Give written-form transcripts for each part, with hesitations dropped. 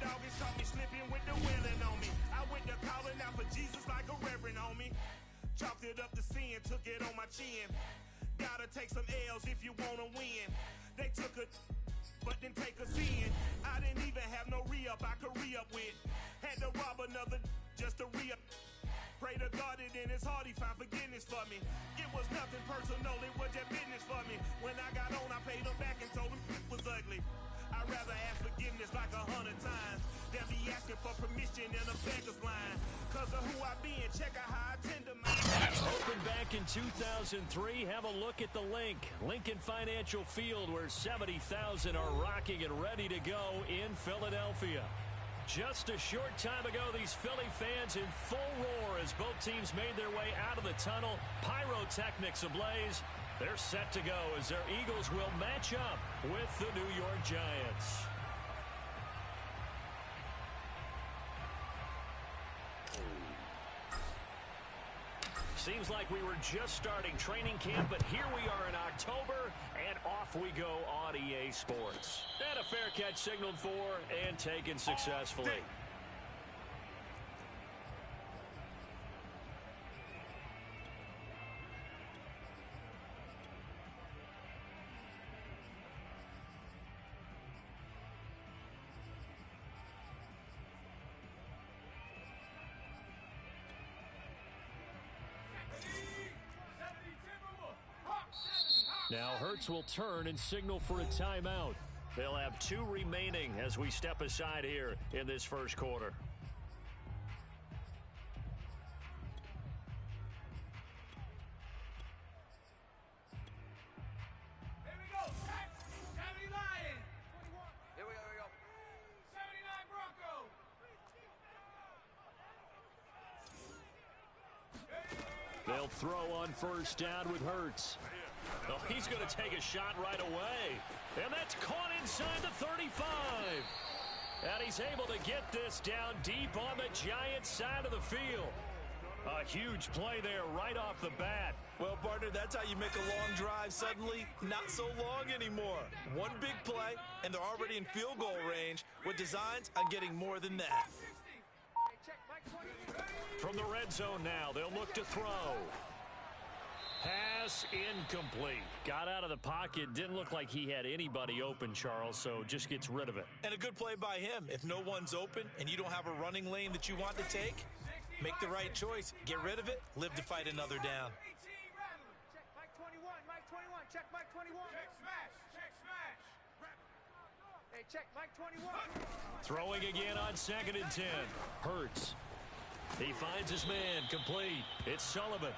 dog and saw me slipping with the wailing on me. I went to calling out for Jesus like a reverend on me. Chalked it up to sin, took it on my chin. Gotta take some L's if you wanna win. They took a but didn't take us in. I didn't even have no re-up I could re-up with. Had to rob another just to re-up. Pray to God that in his heart he found forgiveness for me. It was nothing personal, it was just business for me. When I got on, I paid him back and told him it was ugly. I'd rather ask forgiveness like 100 times than be asking for permission in a beggar's line. Cause of who I be and check out how I tend to Opened back in 2003, have a look at the link. Lincoln Financial Field, where 70,000 are rocking and ready to go in Philadelphia. Just a short time ago, these Philly fans in full roar as both teams made their way out of the tunnel. Pyrotechnics ablaze. They're set to go as their Eagles will match up with the New York Giants. Seems like we were just starting training camp, but here we are in October, and off we go on EA Sports. And a fair catch signaled for and taken successfully. Now Hurts will turn and signal for a timeout. They'll have 2 remaining as we step aside here in this first quarter. Here we go. 70 Lions. 21. Here we go. 79 Broncos. They'll throw on first down with Hurts. Oh, he's going to take a shot right away. And that's caught inside the 35. And he's able to get this down deep on the Giants side of the field. A huge play there right off the bat. Well, partner, that's how you make a long drive suddenly not so long anymore. One big play, and they're already in field goal range with designs on getting more than that. From the red zone now, they'll look to throw. Pass incomplete. Got out of the pocket. Didn't look like he had anybody open, Charles, so just gets rid of it. And a good play by him. If no one's open and you don't have a running lane that you want to take, make the right choice. Get rid of it. Live to fight another down. Check Mike 21. Mike 21. Check Mike 21. Check smash. Check smash. Hey, check Mike 21. Throwing again on 2nd and 10. Hurts. He finds his man. Complete. It's Sullivan.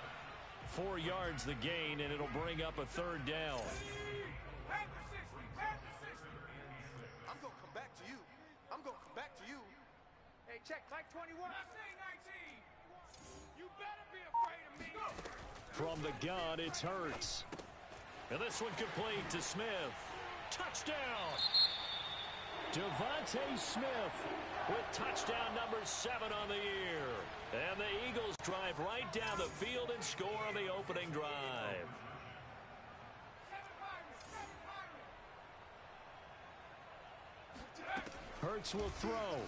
4 yards the gain, and it'll bring up a 3rd down. I'm going to come back to you. I'm going to come back to you. Hey, check Mike 21. I say 19. You better be afraid of me. Go. From the gun, it's Hurts. And this one complete to Smith. Touchdown! Devontae Smith with touchdown number 7 on the year. And the Eagles drive right down the field and score on the opening drive. Hurts will throw.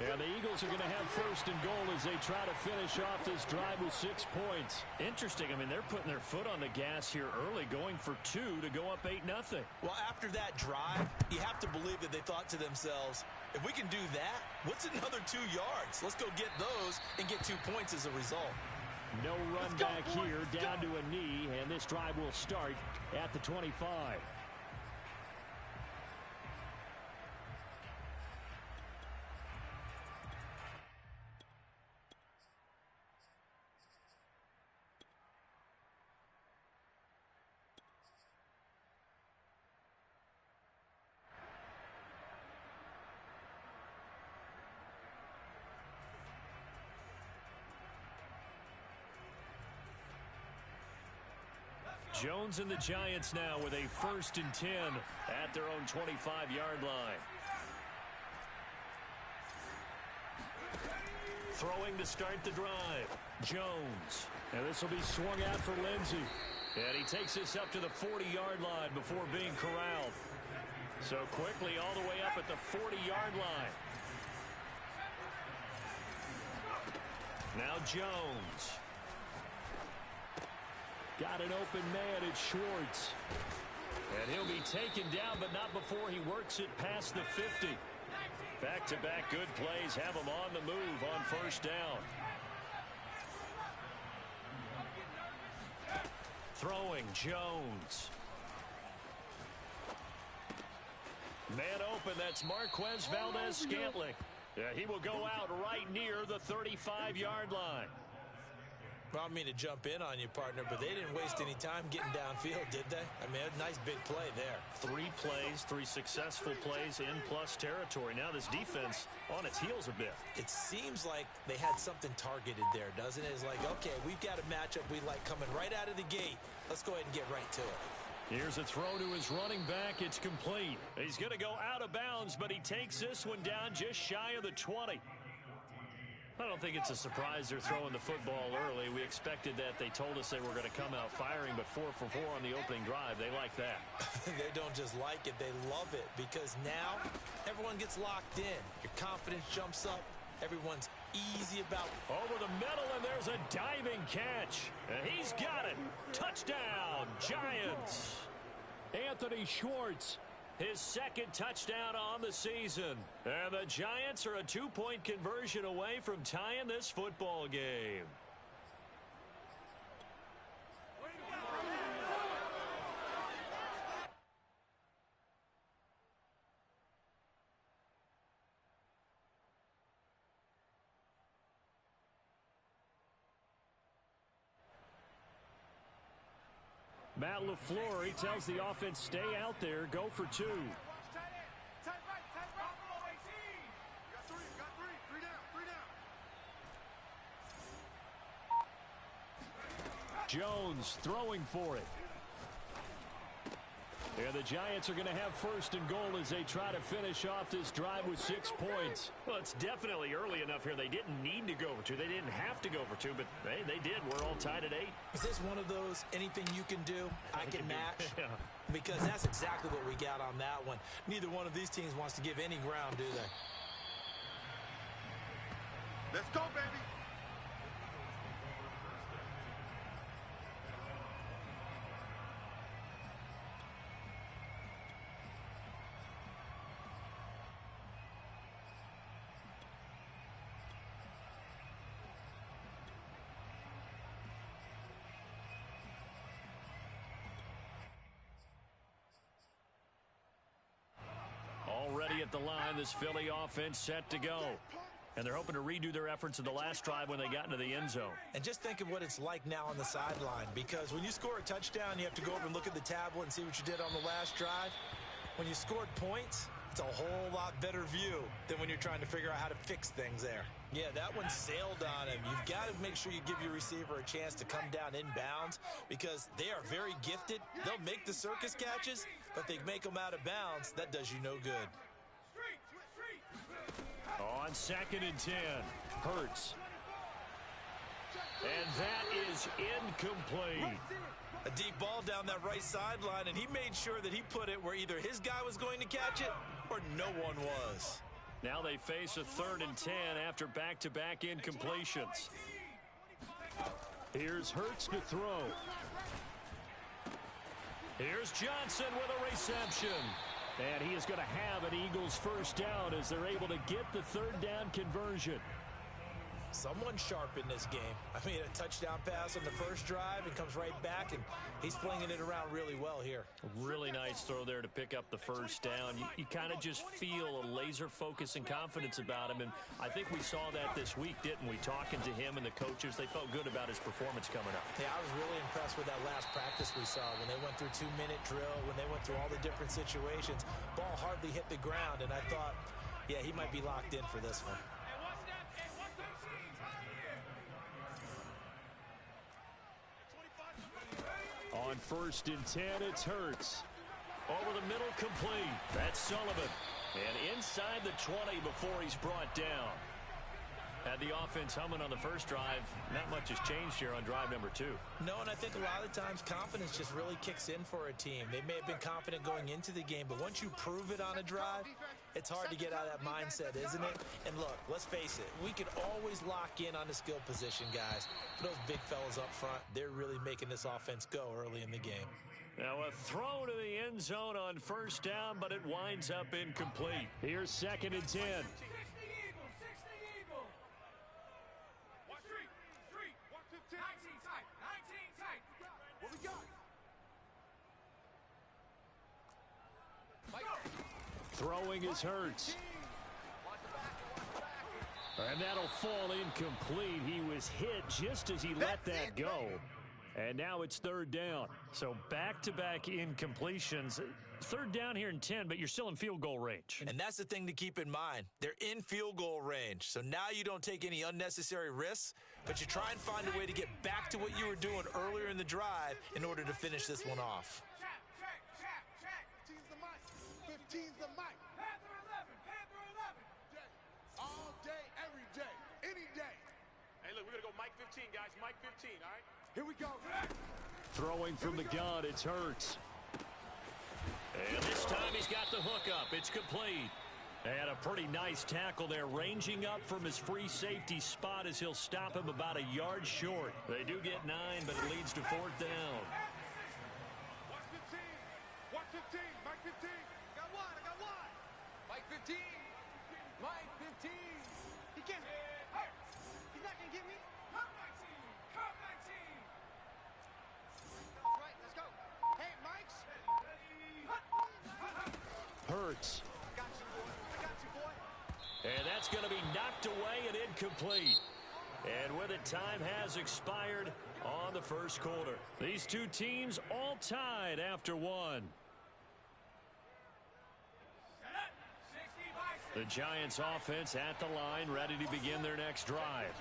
And the Eagles are going to have 1st and goal as they try to finish off this drive with 6 points. Interesting. I mean, they're putting their foot on the gas here early, going for 2 to go up 8-0. Well, after that drive, you have to believe that they thought to themselves, if we can do that, what's another 2 yards? Let's go get those and get 2 points as a result. No run back here, down to a knee, and this drive will start at the 25. Jones and the Giants now with a 1st and 10 at their own 25-yard line. Throwing to start the drive. Jones. And this will be swung out for Lindsey. And he takes this up to the 40-yard line before being corralled. So quickly all the way up at the 40-yard line. Now Jones. Got an open man. It's Schwartz. And he'll be taken down, but not before he works it past the 50. Back-to-back good plays have him on the move on first down. Throwing Jones. Man open, that's Marquez Valdez-Scantling. Yeah, he will go out right near the 35-yard line. Well, I don't mean to jump in on you, partner, but they didn't waste any time getting downfield, did they? I mean, a nice big play there. 3 plays, 3 successful plays in plus territory. Now this defense on its heels a bit. It seems like they had something targeted there, doesn't it? It's like, okay, we've got a matchup we like coming right out of the gate. Let's go ahead and get right to it. Here's a throw to his running back. It's complete. He's going to go out of bounds, but he takes this one down just shy of the 20. I don't think it's a surprise they're throwing the football early. We expected that. They told us they were going to come out firing, but 4 for 4 on the opening drive. They like that. They don't just like it, they love it, because now everyone gets locked in. Your confidence jumps up. Everyone's easy about over the middle, and there's a diving catch. And he's got it. Touchdown, Giants. Anthony Schwartz, his second touchdown on the season. And the Giants are a 2-point conversion away from tying this football game. Matt LaFleur, he tells the offense, stay out there, go for 2. Jones throwing for it. And the Giants are going to have first and goal as they try to finish off this drive with 6 points. Well, it's definitely early enough here. They didn't need to go for 2. They didn't have to go for 2, but they did. We're all tied at 8. Is this one of those anything you can do, I can match? Yeah. Because that's exactly what we got on that one. Neither one of these teams wants to give any ground, do they? Let's go, baby. Already at the line, this Philly offense set to go. And they're hoping to redo their efforts in the last drive when they got into the end zone. And just think of what it's like now on the sideline, because when you score a touchdown, you have to go over and look at the tablet and see what you did on the last drive. When you scored points, it's a whole lot better view than when you're trying to figure out how to fix things there. Yeah, that one sailed on him. You've got to make sure you give your receiver a chance to come down inbounds, because they are very gifted. They'll make the circus catches, but if they make them out of bounds, that does you no good. On 2nd and 10, Hurts. And that is incomplete. A deep ball down that right sideline, and he made sure that he put it where either his guy was going to catch it or no one was. Now they face a 3rd and 10 after back-to-back incompletions. Here's Hurts to throw. Here's Johnson with a reception. And he is going to have an Eagles first down as they're able to get the 3rd down conversion. Someone sharp in this game. I mean, a touchdown pass on the first drive and comes right back, and he's flinging it around really well here. Really nice throw there to pick up the first down. You kind of just feel a laser focus and confidence about him, and I think we saw that this week, didn't we? Talking to him and the coaches, they felt good about his performance coming up. Yeah, I was really impressed with that last practice we saw when they went through 2-minute drill, when they went through all the different situations. Ball hardly hit the ground, and I thought, yeah, he might be locked in for this one. On 1st and 10, it's Hurts. Over the middle, complete. That's Sullivan. And inside the 20 before he's brought down. Had the offense humming on the first drive. Not much has changed here on drive number 2. No, and I think a lot of the times confidence just really kicks in for a team. They may have been confident going into the game, but once you prove it on a drive, it's hard to get out of that mindset, isn't it? And look, let's face it, we can always lock in on the skill position, guys. But those big fellas up front, they're really making this offense go early in the game. Now a throw to the end zone on first down, but it winds up incomplete. Here's 2nd and 10. Throwing is Hurts. And that'll fall incomplete. He was hit just as he let that go. And now it's 3rd down. So back-to-back incompletions. 3rd down here in 10, but you're still in field goal range. And that's the thing to keep in mind. They're in field goal range. So now you don't take any unnecessary risks, but you try and find a way to get back to what you were doing earlier in the drive in order to finish this one off. 15's the mic. Panther 11, Panther 11. All day, every day, any day. Hey, look, we're going to go Mike 15, guys. Mike 15, all right? Here we go. Throwing from the gun, it's Hurts. And this time he's got the hook up. It's complete. And a pretty nice tackle there, ranging up from his free safety spot as he'll stop him about a yard short. They do get 9, but it leads to 4th down. Watch 15. Watch 15. Mike 15. I got one. Mike 15. Mike 15. He can't. He's not going to get me. Come 19. Come 19. Right, let's go. Hey, Mike's. Hurts. I got you, boy. And that's going to be knocked away and incomplete. And with it, time has expired on the first quarter. These two teams all tied after 1. The Giants offense at the line, ready to begin their next drive.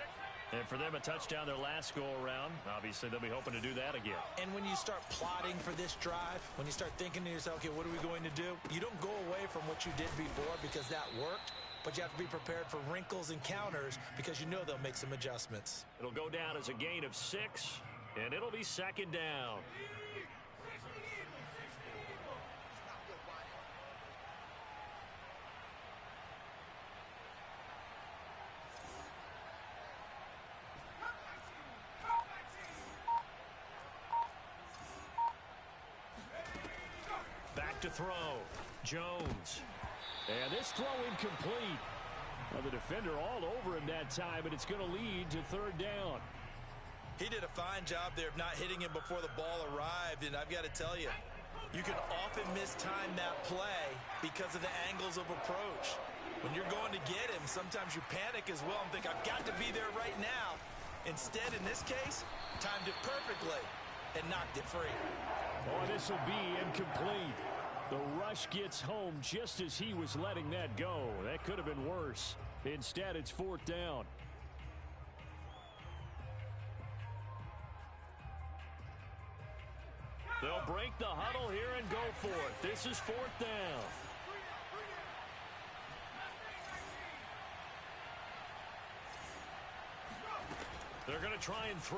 And for them, a touchdown their last go-around. Obviously, they'll be hoping to do that again. And when you start plotting for this drive, when you start thinking to yourself, okay, what are we going to do? You don't go away from what you did before because that worked, but you have to be prepared for wrinkles and counters because you know they'll make some adjustments. It'll go down as a gain of 6, and it'll be 2nd down. Back to throw. Jones. And this throw incomplete. Now the defender all over him that time, and it's going to lead to 3rd down. He did a fine job there of not hitting him before the ball arrived, and I've got to tell you, you can often mistime that play because of the angles of approach. When you're going to get him, sometimes you panic as well and think, I've got to be there right now. Instead, in this case, timed it perfectly and knocked it free. Oh, this will be incomplete. The rush gets home just as he was letting that go. That could have been worse. Instead, it's 4th down. They'll break the huddle here and go for it. This is 4th down. They're going to try and throw.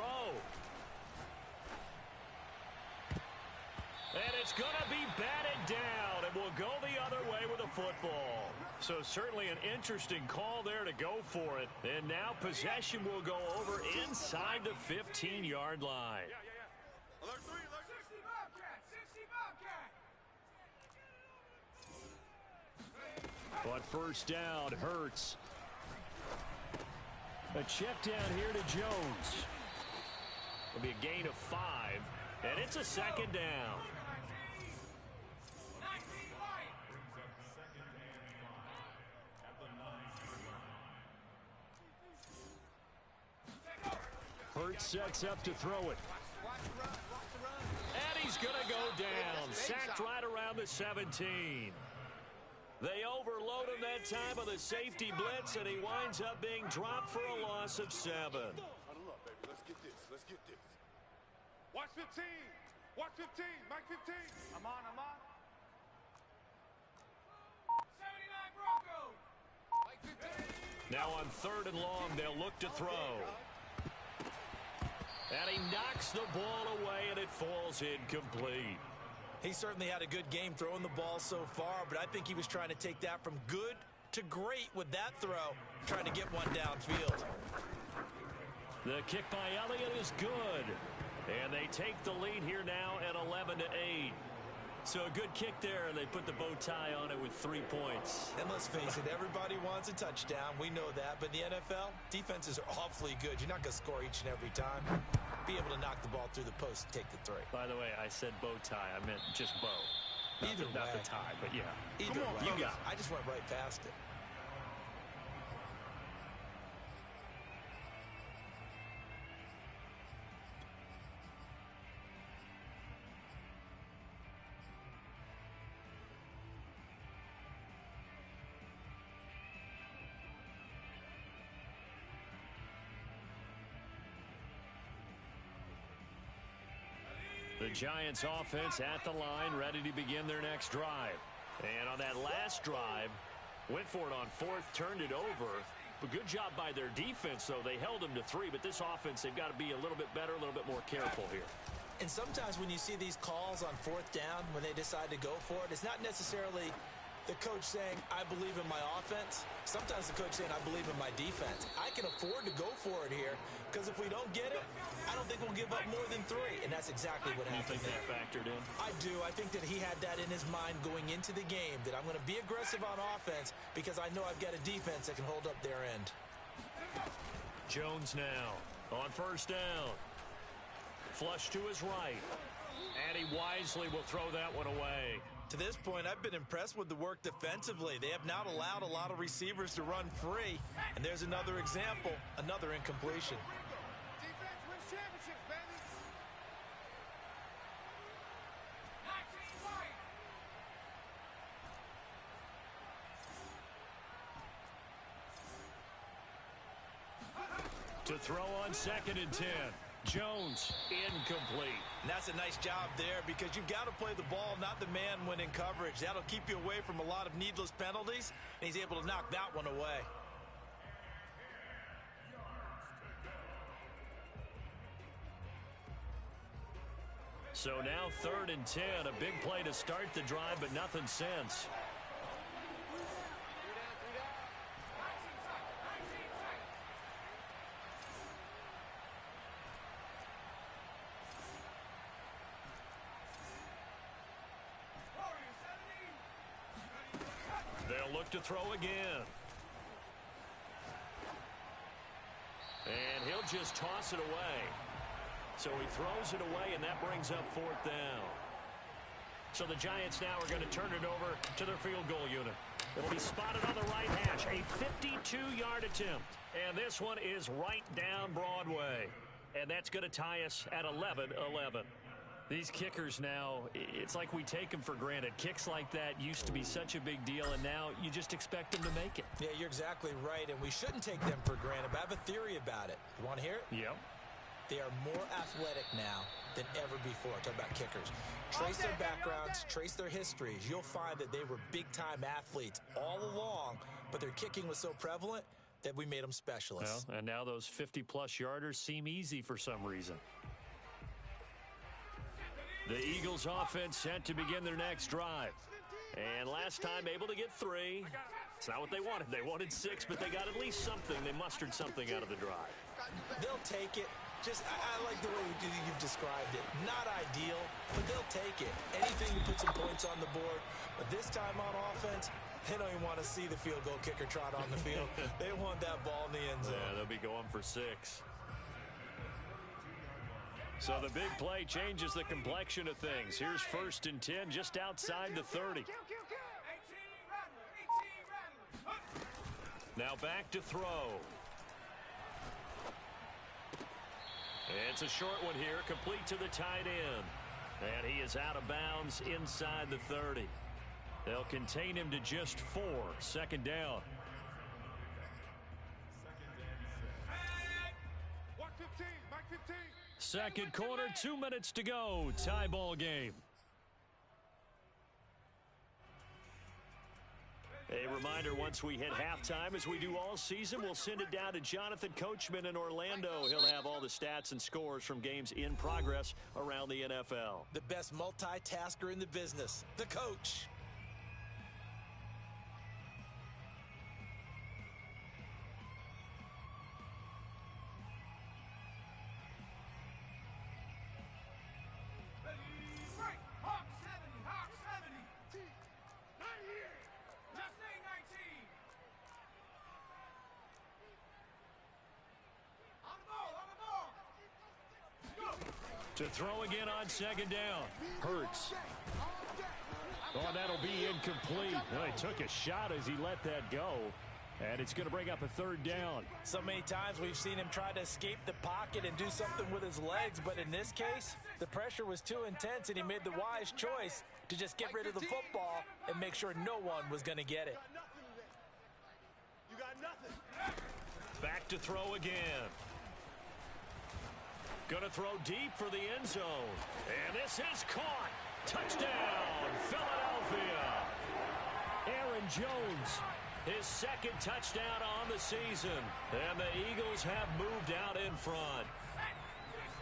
And it's going to be batted down, and we'll go the other way with the football. So certainly an interesting call there to go for it. And now possession will go over inside the 15-yard line. Alert 3, alert 60 Bobcat, 60 Bobcat. But first down, Hurts. A check down here to Jones. It'll be a gain of 5, and it's a 2nd down. Hurts sets up to throw it. And he's going to go down. Sacked right around the 17. They overload him that time with a safety blitz, and he winds up being dropped for a loss of 7. Huddle up, baby. Let's get this. Let's get this. Watch 15. Watch 15. Mike 15. I'm on. 79 Broncos. Mike 15. Now on 3rd and long, they'll look to throw. And he knocks the ball away, and it falls incomplete. He certainly had a good game throwing the ball so far, but I think he was trying to take that from good to great with that throw, trying to get one downfield. The kick by Elliott is good. And they take the lead here now at 11-8. So a good kick there, and they put the bow tie on it with 3 points. And let's face it, everybody wants a touchdown. We know that. But in the NFL, defenses are awfully good. You're not going to score each and every time. Be able to knock the ball through the post and take the 3. By the way, I said bow tie. I meant just bow. Either way. Not the tie, but yeah. Either way. You got it. I just went right past it. The Giants offense at the line, ready to begin their next drive. And on that last drive, went for it on 4th, turned it over. But good job by their defense, though. They held them to 3, but this offense, they've got to be a little bit better, a little bit more careful here. And sometimes when you see these calls on 4th down, when they decide to go for it, it's not necessarily the coach saying, I believe in my offense. Sometimes the coach saying, I believe in my defense. I can afford to go for it here because if we don't get it, I don't think we'll give up more than 3. And that's exactly what happened. You think that factored in? I do. I think that he had that in his mind going into the game, that I'm going to be aggressive on offense because I know I've got a defense that can hold up their end. Jones now on 1st down. Flush to his right. And he wisely will throw that one away. To this point, I've been impressed with the work defensively. They have not allowed a lot of receivers to run free. And there's another example, another incompletion. Defense wins championships, baby. To throw on 2nd and 10. Jones, incomplete. And that's a nice job there because you've got to play the ball, not the man when in coverage. That'll keep you away from a lot of needless penalties, and he's able to knock that one away. So now 3rd and 10, a big play to start the drive, but nothing since. They'll look to throw again. And he'll just toss it away. So he throws it away, and that brings up 4th down. So the Giants now are going to turn it over to their field goal unit. It'll be spotted on the right hash, a 52-yard attempt. And this one is right down Broadway. And that's going to tie us at 11-11. These kickers now, it's like we take them for granted. Kicks like that used to be such a big deal, and now you just expect them to make it. Yeah, you're exactly right, and we shouldn't take them for granted, but I have a theory about it. You want to hear it? Yep. They are more athletic now than ever before. Talk about kickers. Trace their backgrounds, trace their histories. You'll find that they were big-time athletes all along, but their kicking was so prevalent that we made them specialists. Well, and now those 50-plus yarders seem easy for some reason. The Eagles offense set to begin their next drive. And last time able to get 3. It's not what they wanted. They wanted 6, but they got at least something. They mustered something out of the drive. They'll take it. Just, I like the way you've described it. Not ideal, but they'll take it. Anything to put some points on the board. But this time on offense, they don't even want to see the field goal kicker trot on the field. They want that ball in the end zone. Yeah, they'll be going for 6. So the big play changes the complexion of things. Here's 1st and 10 just outside the 30. Now back to throw. It's a short one here, complete to the tight end. And he is out of bounds inside the 30. They'll contain him to just 4. 2nd down. Watch 15, Mike 15. 2nd quarter, 2 minutes to go. Tie ball game. A reminder, once we hit halftime, as we do all season, we'll send it down to Jonathan Coachman in Orlando. He'll have all the stats and scores from games in progress around the NFL. The best multitasker in the business, the coach. To throw again on second down. Hurts. Oh, that'll be incomplete. Well, he took a shot as he let that go. And it's going to bring up a third down. So many times we've seen him try to escape the pocket and do something with his legs. But in this case, the pressure was too intense, and he made the wise choice to just get rid of the football and make sure no one was going to get it. You got nothing. Back to throw again. Going to throw deep for the end zone. And this is caught. Touchdown, Philadelphia. Aaron Jones, his second touchdown on the season. And the Eagles have moved out in front.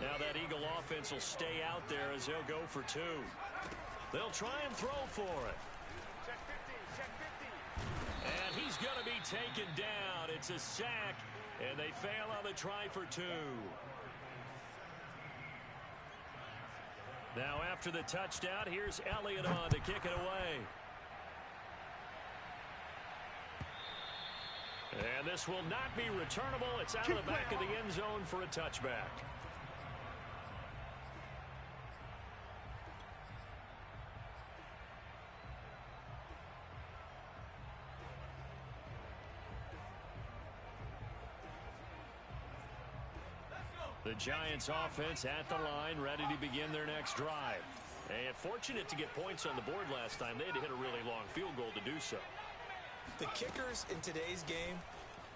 Now that Eagle offense will stay out there as they'll go for two. They'll try and throw for it. Check 50, check 50. And he's going to be taken down. It's a sack, and they fail on the try for two. Now after the touchdown, here's Elliott on to kick it away. And this will not be returnable. It's out of the back of the end zone for a touchback. The Giants offense at the line, ready to begin their next drive. And fortunate to get points on the board last time. They had to hit a really long field goal to do so. The kickers in today's game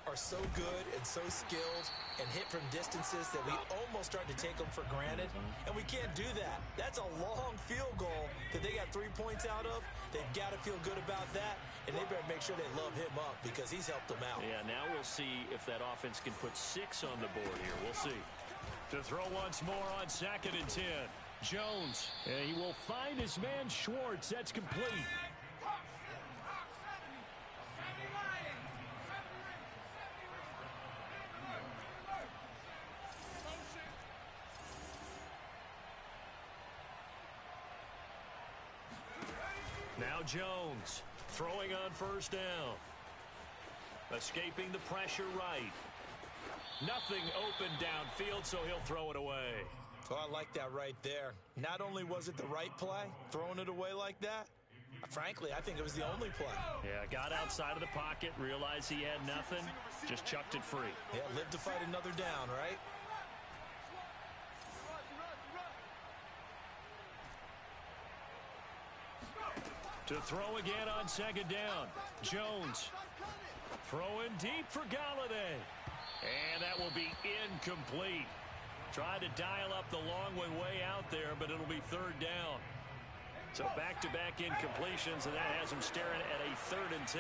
are so good and so skilled and hit from distances that we almost start to take them for granted. And we can't do that. That's a long field goal that they got 3 points out of. They've got to feel good about that, and they better make sure they love him up because he's helped them out. Yeah, now we'll see if that offense can put 6 on the board here. We'll see. To throw once more on 2nd and 10. Jones, and he will find his man Schwartz. That's complete. Now Jones throwing on first down. Escaping the pressure right. Nothing open downfield, so he'll throw it away. Oh, I like that right there. Not only was it the right play, throwing it away like that, frankly, I think it was the only play. Yeah, got outside of the pocket, realized he had nothing, just chucked it free. Yeah, live to fight another down, right? To throw again on 2nd down. Jones throwing deep for Galladay. And that will be incomplete. Tried to dial up the long one way out there, but it'll be 3rd down. So back-to-back incompletions, and that has them staring at a 3rd and 10.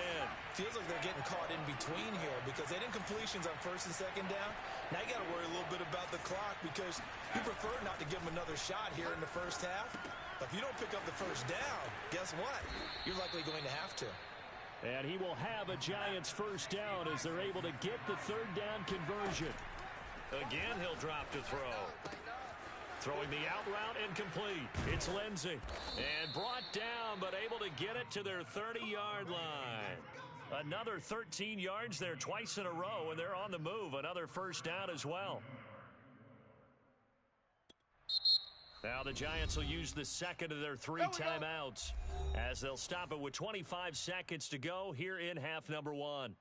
Feels like they're getting caught in between here because they had incompletions on 1st and 2nd down. Now you got to worry a little bit about the clock because you prefer not to give them another shot here in the first half. But if you don't pick up the first down, guess what? You're likely going to have to. And he will have a Giants first down as they're able to get the 3rd down conversion. Again, he'll drop to throw. Throwing the out route incomplete. It's Lindsey. And brought down, but able to get it to their 30-yard line. Another 13 yards there twice in a row, and they're on the move. Another first down as well. Now the Giants will use the 2nd of their 3 timeouts as they'll stop it with 25 seconds to go here in half number 1.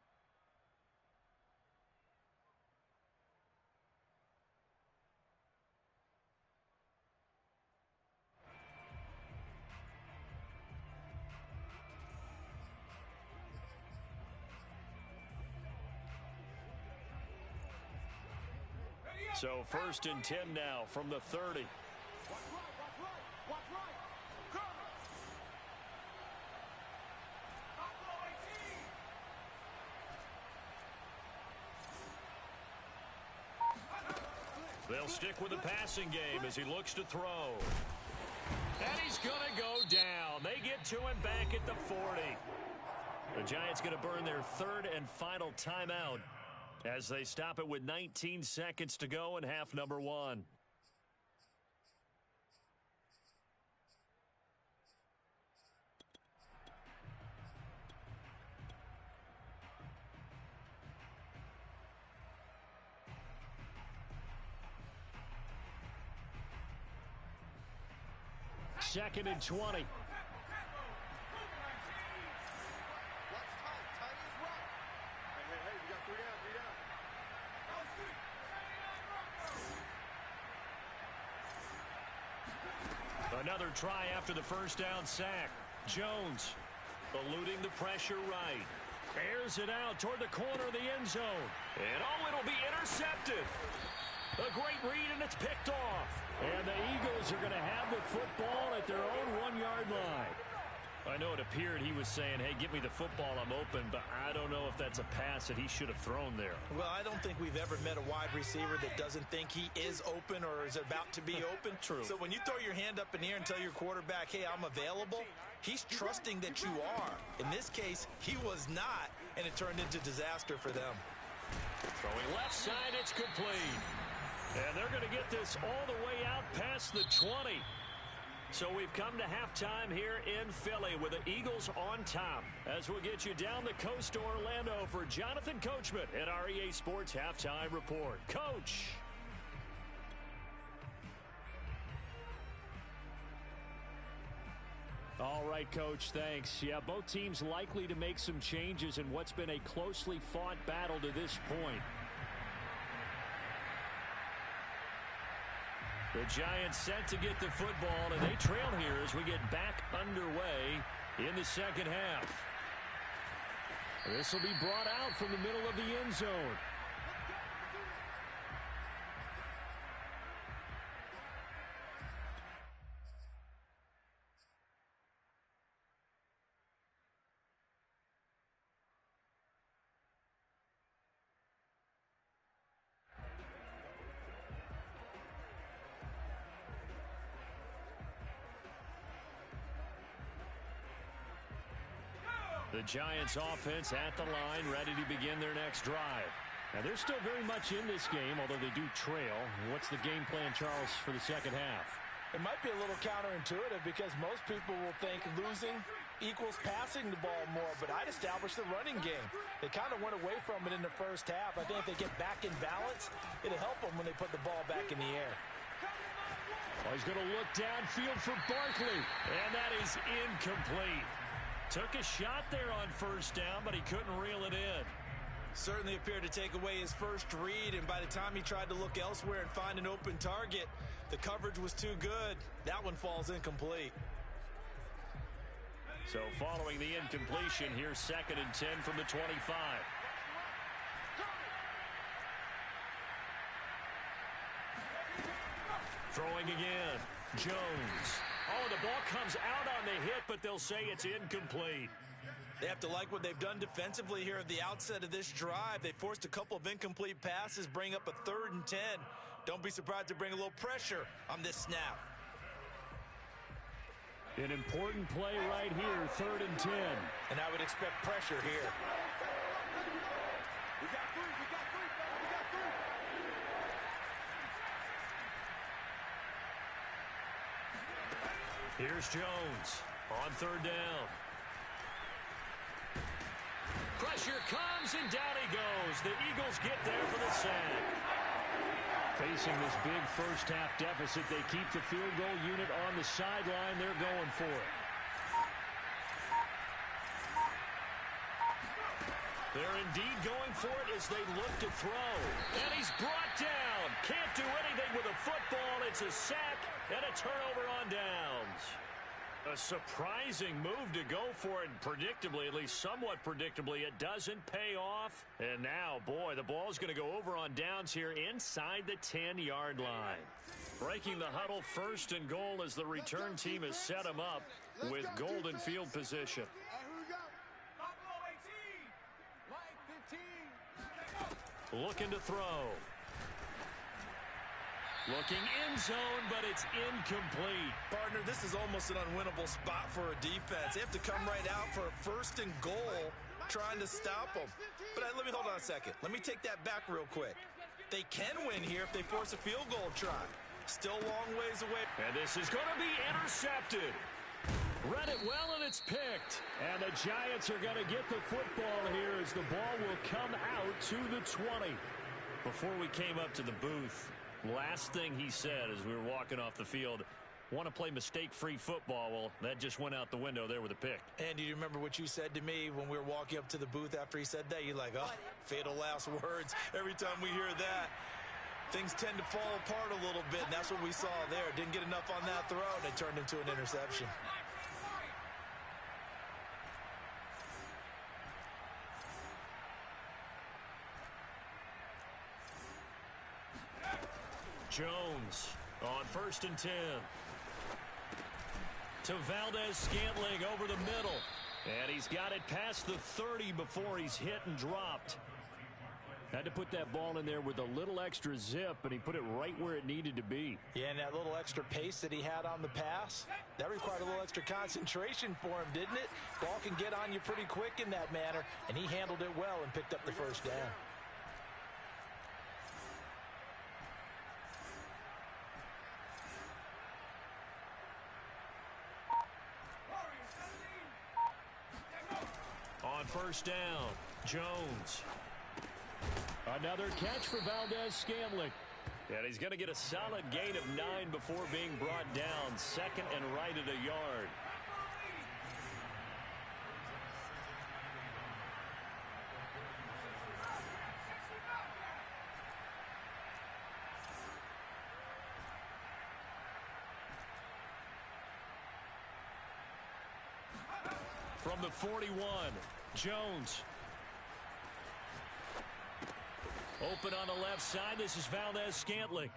So 1st and 10 now from the 30. They'll stick with the passing game as he looks to throw. And he's going to go down. They get to him back at the 40. The Giants going to burn their third and final timeout as they stop it with 19 seconds to go in half number 1. Second and 20. Watch tight. Tight is right. Hey, we got 3 down. Another try after the first down sack. Jones eluding the pressure right. Airs it out toward the corner of the end zone. And it'll be intercepted. A great read, and it's picked off. And the Eagles are going to have the football at their own 1-yard line. I know it appeared he was saying, hey, give me the football, I'm open, but I don't know if that's a pass that he should have thrown there. Well, I don't think we've ever met a wide receiver that doesn't think he is open or is about to be open. True. So when you throw your hand up in the air and tell your quarterback, hey, I'm available, he's trusting that you are. In this case, he was not, and it turned into disaster for them. Throwing left side, it's complete. And they're going to get this all the way out past the 20. So we've come to halftime here in Philly with the Eagles on top. As we'll get you down the coast to Orlando for Jonathan Coachman at our EA Sports Halftime Report. Coach. All right, Coach, thanks. Yeah, both teams likely to make some changes in what's been a closely fought battle to this point. The Giants set to get the football, and they trail here as we get back underway in the second half. This will be brought out from the middle of the end zone. The Giants offense at the line, ready to begin their next drive. Now, they're still very much in this game, although they do trail. What's the game plan, Charles, for the second half? It might be a little counterintuitive because most people will think losing equals passing the ball more, but I'd establish the running game. They kind of went away from it in the first half. I think if they get back in balance, it'll help them when they put the ball back in the air. Well, he's going to look downfield for Barkley, and that is incomplete. Took a shot there on first down, but he couldn't reel it in. Certainly appeared to take away his first read, and by the time he tried to look elsewhere and find an open target, the coverage was too good. That one falls incomplete. So following the incompletion, here's 2nd and 10 from the 25. Throwing again. Jones. Oh, the ball comes out on the hit, but they'll say it's incomplete. They have to like what they've done defensively here at the outset of this drive. They forced a couple of incomplete passes, bring up a 3rd and 10. Don't be surprised to bring a little pressure on this snap. An important play right here, 3rd and 10. And I would expect pressure here. We got 3, we got 3, fellas, we got 3. Here's Jones on 3rd down. Pressure comes, and down he goes. The Eagles get there for the sack. Facing this big first-half deficit, they keep the field goal unit on the sideline. They're going for it. They're indeed going for it as they look to throw. And he's brought down. Can't do anything with a football. It's a sack and a turnover on downs. A surprising move to go for it, and predictably, at least somewhat predictably, it doesn't pay off. And now, boy, the ball's going to go over on downs here inside the 10-yard line. Breaking the huddle, 1st and goal as the return team has set him up with golden field position. Looking to throw. Looking in zone, but it's incomplete. Partner, this is almost an unwinnable spot for a defense. They have to come right out for a 1st and goal trying to stop them. But let me hold on a second. Let me take that back real quick. They can win here if they force a field goal try. Still a long ways away. And this is going to be intercepted. Read it well, and it's picked. And the Giants are going to get the football here as the ball will come out to the 20. Before we came up to the booth, last thing he said as we were walking off the field, want to play mistake-free football. Well, that just went out the window there with a pick. And do you remember what you said to me when we were walking up to the booth after he said that? You're like, oh, fatal last words. Every time we hear that, things tend to fall apart a little bit, and that's what we saw there. Didn't get enough on that throw, and it turned into an interception. Jones on 1st and 10. To Valdez-Scantling over the middle. And he's got it past the 30 before he's hit and dropped. Had to put that ball in there with a little extra zip, and he put it right where it needed to be. Yeah, and that little extra pace that he had on the pass, that required a little extra concentration for him, didn't it? Ball can get on you pretty quick in that manner, and he handled it well and picked up the 1st down. On 1st down, Jones. Another catch for Valdez-Scantling. And he's going to get a solid gain of 9 before being brought down. 2nd and right at a yard. From the 41, Jones. Open on the left side. This is Valdez-Scantling.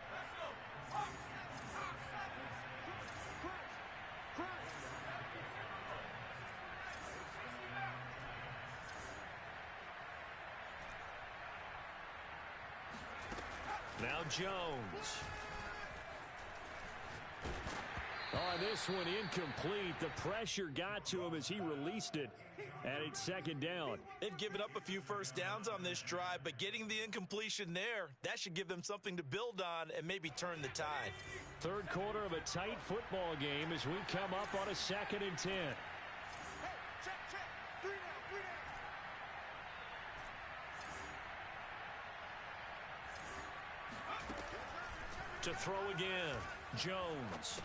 Now Jones. Oh, this one incomplete. The pressure got to him as he released it, and it's 2nd down. They've given up a few 1st downs on this drive, but getting the incompletion there, that should give them something to build on and maybe turn the tide. 3rd quarter of a tight football game as we come up on a 2nd and 10. Hey, check. 3 down, 3 down. To throw again, Jones.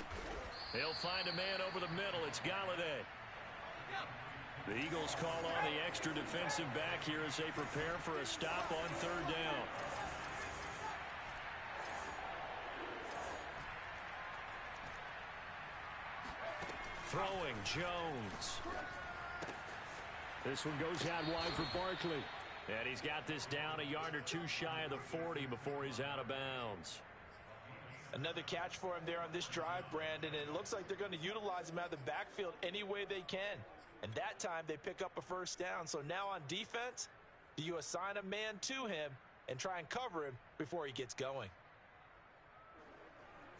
He'll find a man over the middle. It's Galladay. The Eagles call on the extra defensive back here as they prepare for a stop on 3rd down. Throwing, Jones. This one goes out wide for Barkley. And he's got this down a yard or two shy of the 40 before he's out of bounds. Another catch for him there on this drive, Brandon, and it looks like they're going to utilize him out of the backfield any way they can. And that time they pick up a 1st down. So now on defense, do you assign a man to him and try and cover him before he gets going?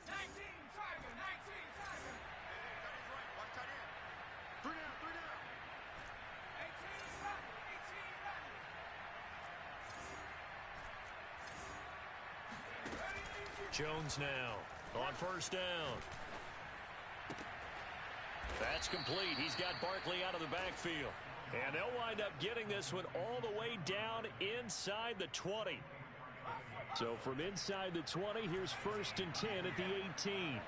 19, Tiger, 19, Tiger. Watch tight end. 3 down, 3 down. 18, Tiger, 18, Tiger. Jones now on 1st down. That's complete. He's got Barkley out of the backfield. And they'll wind up getting this one all the way down inside the 20. So from inside the 20, here's 1st and 10 at the 18.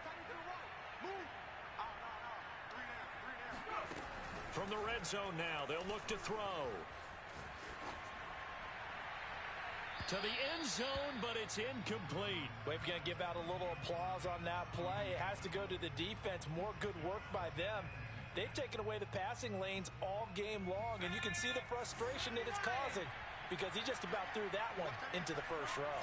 From the red zone now, they'll look to throw. To the end zone, but it's incomplete. Well, if you're going to give out a little applause on that play, it has to go to the defense. More good work by them. They've taken away the passing lanes all game long, and you can see the frustration that it's causing because he just about threw that one into the 1st row.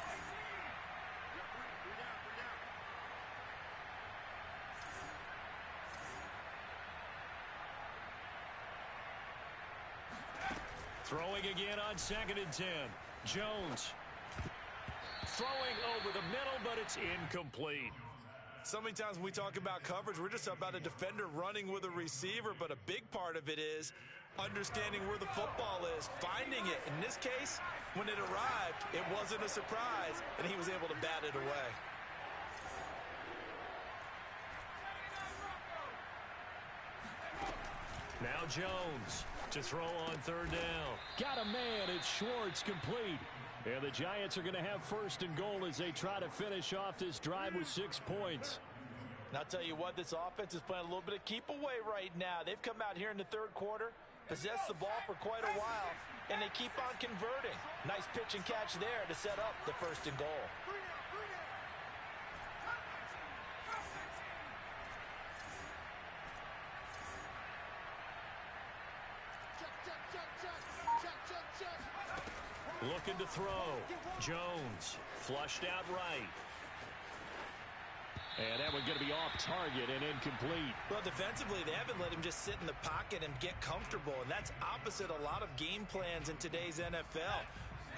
Throwing again on 2nd and 10. Jones throwing over the middle, but it's incomplete. So many times when we talk about coverage, we're just about a defender running with a receiver, but a big part of it is understanding where the football is, finding it. In this case, when it arrived, it wasn't a surprise, and he was able to bat it away. Now Jones to throw on third down. Got a man. It's Schwartz, complete. And the Giants are going to have first and goal as they try to finish off this drive with 6 points. And I'll tell you what, this offense is playing a little bit of keep away right now. They've come out here in the third quarter, possessed the ball for quite a while, and they keep on converting. Nice pitch and catch there to set up the first and goal. Looking to throw. Jones flushed out right. And that one's going to be off target and incomplete. Well, defensively, they haven't let him just sit in the pocket and get comfortable, and that's opposite a lot of game plans in today's NFL.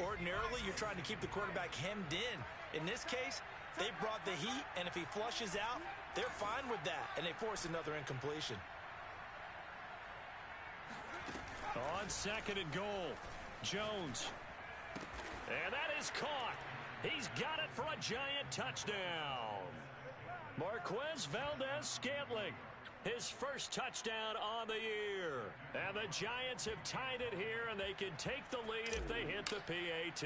Ordinarily, you're trying to keep the quarterback hemmed in. In this case, they brought the heat, and if he flushes out, they're fine with that, and they force another incompletion. On second and goal, Jones. And that is caught. He's got it for a Giant touchdown. Marquez Valdez-Scantling, his first touchdown on the year. And the Giants have tied it here, and they can take the lead if they hit the PAT.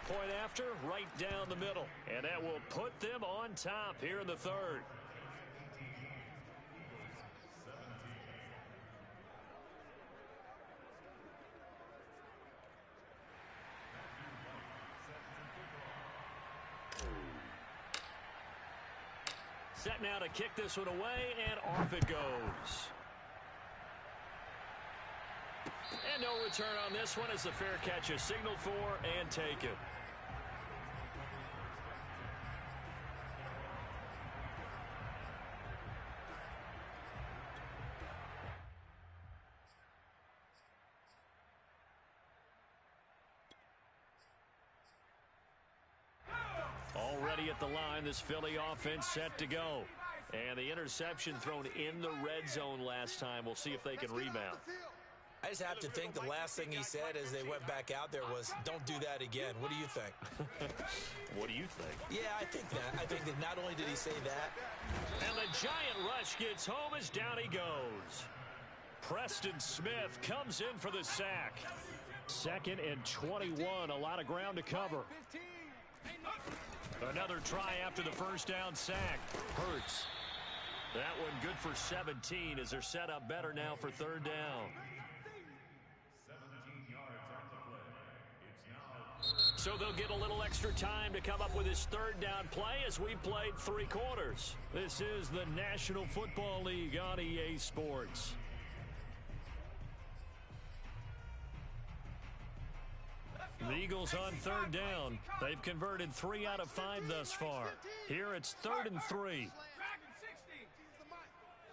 Point after, right down the middle. And that will put them on top here in the third. Set now to kick this one away, and off it goes. And no return on this one as the fair catch is signaled for and taken. Already at the line, this Philly offense set to go. And the interception thrown in the red zone last time. We'll see if they can rebound. I just have to think the last thing he said as they went back out there was, don't do that again. What do you think? What do you think? Yeah, I think that. I think that not only did he say that. And the Giant rush gets home as down he goes. Preston Smith comes in for the sack. 2nd and 21, a lot of ground to cover. Another try after the first down sack. Hurts. That one good for 17 as they're set up better now for third down. So they'll get a little extra time to come up with his third down play as we've played 3 quarters. This is the National Football League on EA Sports. The Eagles on third down. They've converted 3 out of 5 thus far. Here it's 3rd and 3.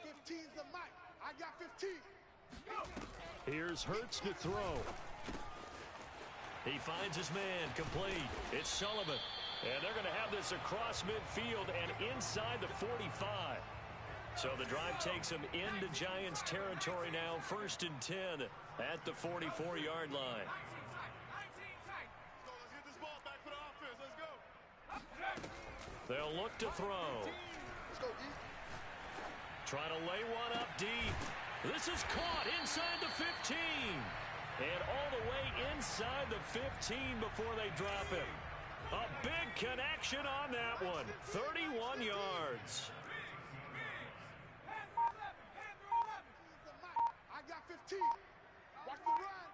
15's the mic. I got 15. Here's Hurts to throw. He finds his man, complete. It's Sullivan. And they're going to have this across midfield and inside the 45. So the drive takes them into Giants territory now. 1st and 10 at the 44-yard line. They'll look to throw. Trying to lay one up deep. This is caught inside the 15. And all the way inside the 15 before they drop it. A big connection on that one. 31 yards. I got 15. Watch the run.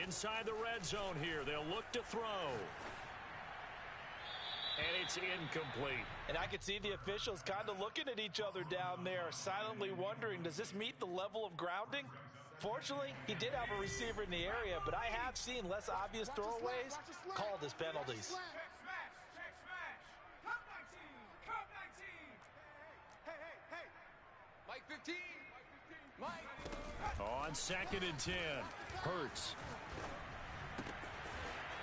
Inside the red zone here. They'll look to throw. And it's incomplete. And I could see the officials kind of looking at each other down there, silently wondering, does this meet the level of grounding? Fortunately, he did have a receiver in the area, but I have seen less obvious throwaways called as penalties. Hey. Mike 15. On 2nd and 10, Hurts.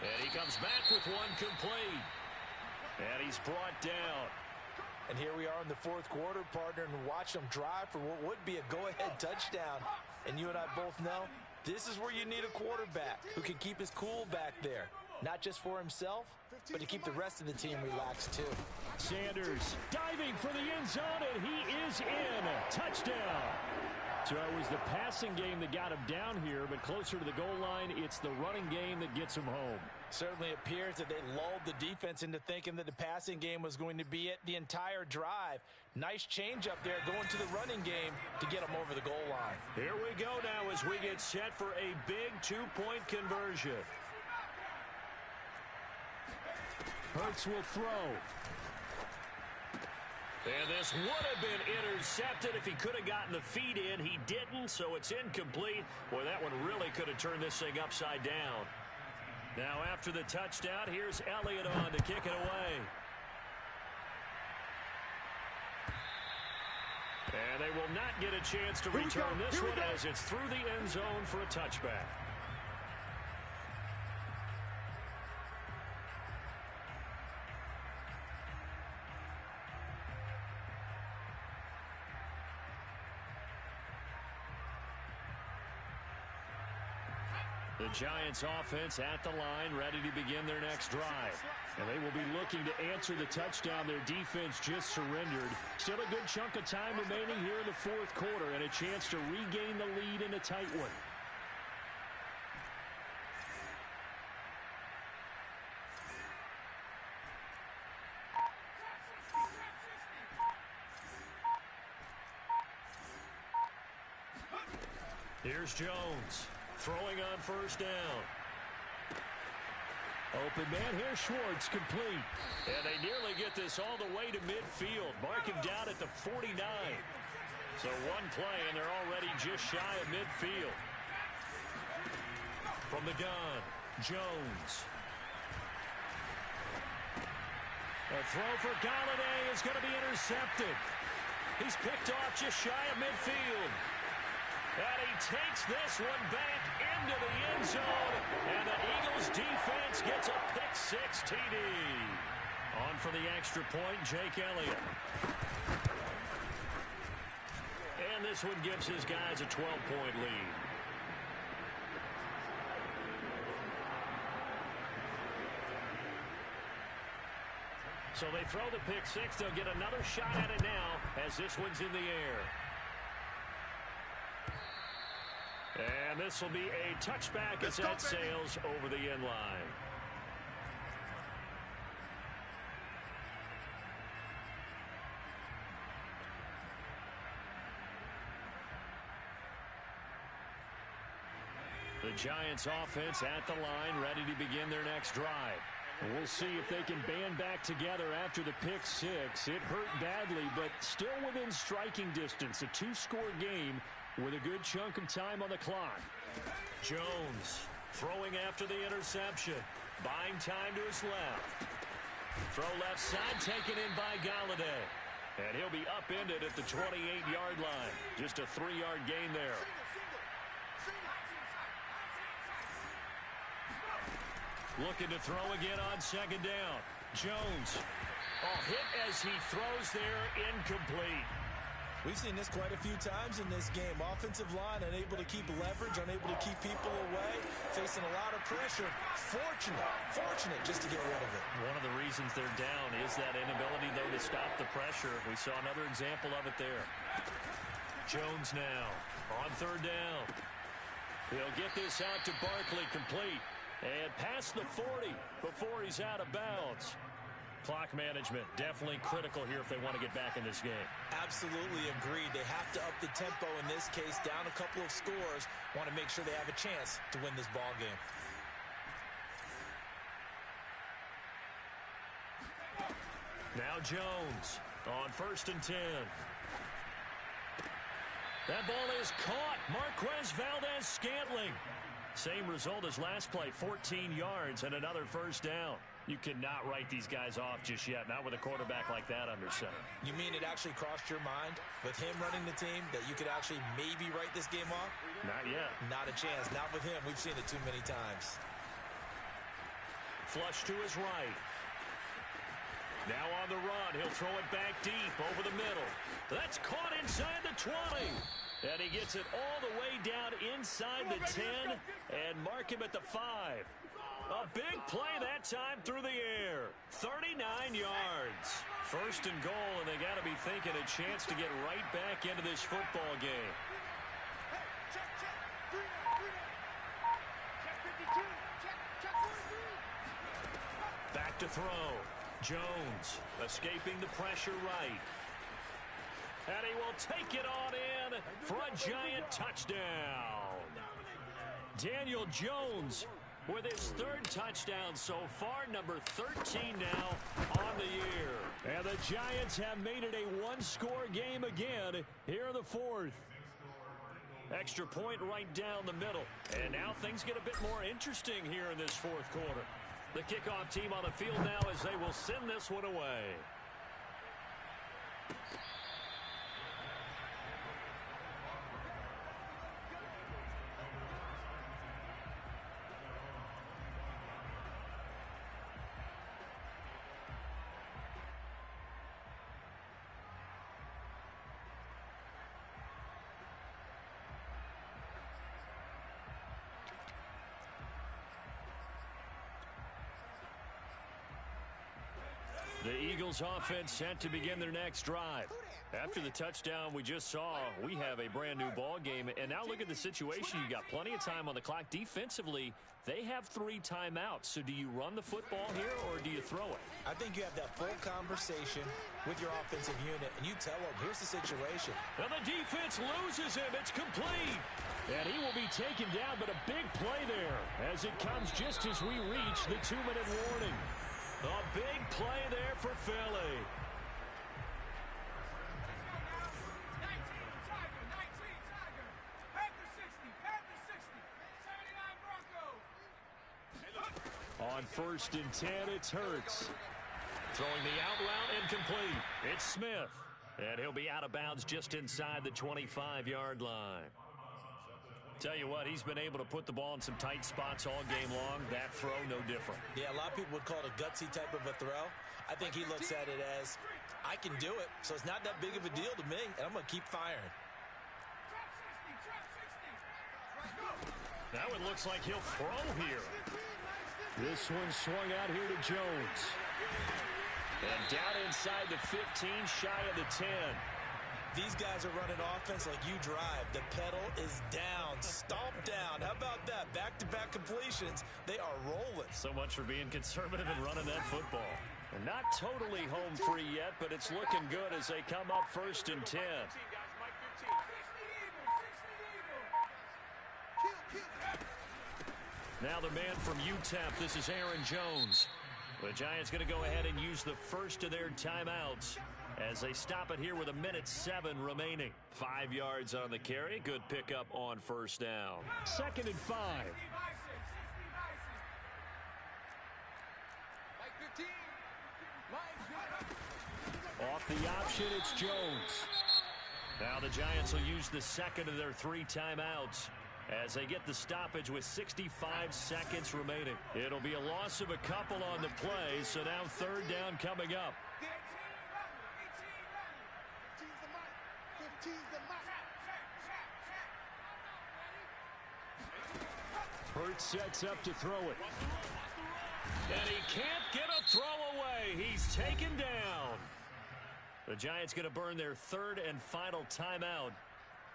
And he comes back with one complete. And he's brought down. And here we are in the fourth quarter, partner, and watch them drive for what would be a go-ahead touchdown. And you and I both know this is where you need a quarterback who can keep his cool back there. Not just for himself, but to keep the rest of the team relaxed too. Sanders diving for the end zone, and he is in. Touchdown. So it was the passing game that got him down here, but closer to the goal line, it's the running game that gets him home. Certainly appears that they lulled the defense into thinking that the passing game was going to be it the entire drive. Nice change up there going to the running game to get them over the goal line. Here we go now as we get set for a big two-point conversion. Hurts will throw. And this would have been intercepted if he could have gotten the feet in. He didn't, so it's incomplete. Boy, that one really could have turned this thing upside down. Now after the touchdown, here's Elliott on to kick it away. And they will not get a chance to return this one as it's through the end zone for a touchback. The Giants offense at the line, ready to begin their next drive. And they will be looking to answer the touchdown their defense just surrendered. Still a good chunk of time remaining here in the fourth quarter and a chance to regain the lead in a tight one. Here's Jones. Throwing on first down. Open man here, Schwartz, complete. And they nearly get this all the way to midfield. Mark him down at the 49. So one play, and they're already just shy of midfield. From the gun, Jones. A throw for Galladay is going to be intercepted. He's picked off just shy of midfield. And he takes this one back into the end zone. And the Eagles defense gets a pick-six TD. On for the extra point, Jake Elliott. And this one gives his guys a 12-point lead. So they throw the pick-six. They'll get another shot at it now as this one's in the air. And this will be a touchback as that sails over the end line. The Giants offense at the line, ready to begin their next drive. And we'll see if they can band back together after the pick-six. It hurt badly, but still within striking distance. A two-score game with a good chunk of time on the clock. Jones throwing after the interception. Buying time to his left. Throw left side taken in by Galladay. And he'll be upended at the 28-yard line. Just a 3-yard gain there. Looking to throw again on second down. Jones. Hit as he throws there, incomplete. We've seen this quite a few times in this game. Offensive line unable to keep leverage, unable to keep people away, facing a lot of pressure. Fortunate just to get rid of it. One of the reasons they're down is that inability, though, to stop the pressure. We saw another example of it there. Jones now on third down. He'll get this out to Barkley, complete. And past the 40 before he's out of bounds. Clock management definitely critical here if they want to get back in this game. Absolutely agreed. They have to up the tempo in this case, down a couple of scores. Want to make sure they have a chance to win this ball game. Now Jones on 1st and 10. That ball is caught. Marquez Valdez-Scantling. Same result as last play, 14 yards and another first down. You cannot write these guys off just yet, not with a quarterback like that under center. You mean it actually crossed your mind with him running the team that you could actually maybe write this game off? Not yet. Not a chance. Not with him. We've seen it too many times. Flush to his right. Now on the run. He'll throw it back deep over the middle. That's caught inside the 20. And he gets it all the way down inside the 10 and mark him at the 5. A big play that time through the air. 39 yards. First and goal, and they got to be thinking a chance to get right back into this football game. Check, check. 3 check 52. Check 43. Back to throw. Jones escaping the pressure right. And he will take it on in for a giant touchdown. Daniel Jones with his 3rd touchdown so far, number 13 now on the year. And the Giants have made it a one-score game again here in the 4th. Extra point right down the middle. And now things get a bit more interesting here in this 4th quarter. The kickoff team on the field now as they will send this one away. The Eagles offense set to begin their next drive. After the touchdown we just saw, we have a brand new ball game. And now look at the situation. You got plenty of time on the clock. Defensively, they have 3 timeouts. So do you run the football here or do you throw it? I think you have that full conversation with your offensive unit, and you tell them, here's the situation. And the defense loses him. It's complete. And he will be taken down, but a big play there as it comes just as we reach the 2-minute warning. A big play there for Philly. 19, Tiger. Panther 60, 79 Broncos. On 1st and 10, it's Hurts. Throwing the out route incomplete. It's Smith. And he'll be out of bounds just inside the 25-yard line. Tell you what, he's been able to put the ball in some tight spots all game long. That throw, no different. Yeah, a lot of people would call it a gutsy type of a throw. I think he looks at it as, I can do it, so it's not that big of a deal to me, and I'm going to keep firing. Now it looks like he'll throw here. This one swung out here to Jones. And down inside the 15, shy of the 10. These guys are running offense like you drive. The pedal is down, stomped down. How about that? Back-to-back completions. They are rolling. So much for being conservative and running that football. And not totally home free yet, but it's looking good as they come up 1st and 10. Now the man from UTEP, this is Aaron Jones. The Giants going to go ahead and use the first of their timeouts as they stop it here with 1:07 remaining. 5 yards on the carry. Good pickup on 1st down. 2nd and 5. Off the option, it's Jones. Now the Giants will use the 2nd of their 3 timeouts as they get the stoppage with 65 seconds remaining. It'll be a loss of a couple on the play, so now 3rd down coming up. Hurts sets up to throw it. And he can't get a throw away. He's taken down. The Giants going to burn their 3rd and final timeout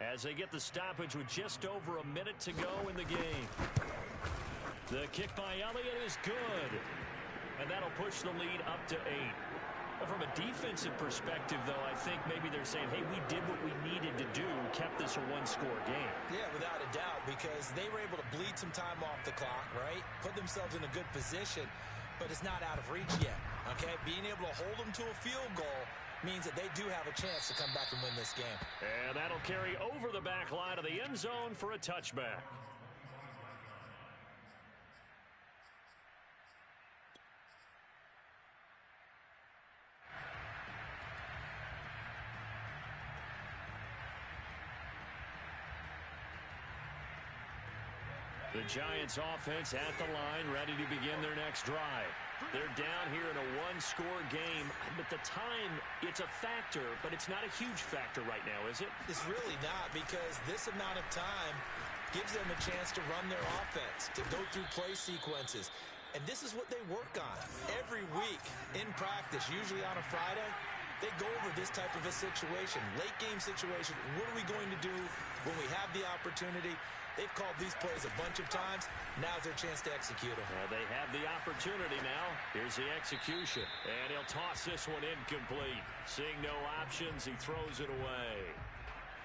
as they get the stoppage with just over a minute to go in the game. The kick by Elliott is good. And that'll push the lead up to 8. From a defensive perspective, though, I think maybe they're saying, hey, we did what we needed to do, kept this a one-score game. Yeah, without a doubt, because they were able to bleed some time off the clock, right? Put themselves in a good position, but it's not out of reach yet, okay? Being able to hold them to a field goal means that they do have a chance to come back and win this game. And that'll carry over the back line of the end zone for a touchback. The Giants offense at the line, ready to begin their next drive. They're down here in a one-score game. At the time, it's a factor, but it's not a huge factor right now, is it? It's really not, because this amount of time gives them a chance to run their offense, to go through play sequences. And this is what they work on every week in practice, usually on a Friday. They go over this type of a situation, late-game situation. What are we going to do when we have the opportunity? They've called these plays a bunch of times. Now's their chance to execute them. Well, they have the opportunity now. Here's the execution. And he'll toss this one incomplete. Seeing no options, he throws it away.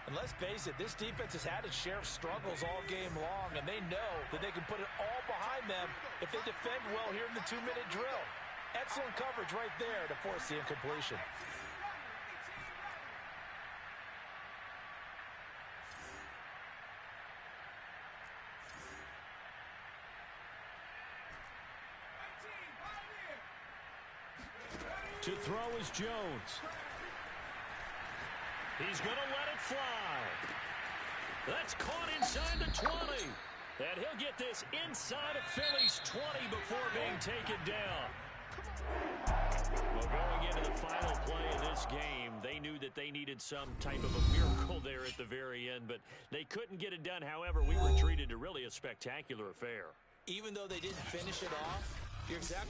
And let's face it, this defense has had its share of struggles all game long, and they know that they can put it all behind them if they defend well here in the 2-minute drill. Excellent coverage right there to force the incompletion. To throw is Jones. He's going to let it fly. That's caught inside the 20. And he'll get this inside of Philly's 20 before being taken down. Well, going into the final play of this game, they knew that they needed some type of a miracle there at the very end, but they couldn't get it done. However, we were treated to really a spectacular affair. Even though they didn't finish it off, you're exactly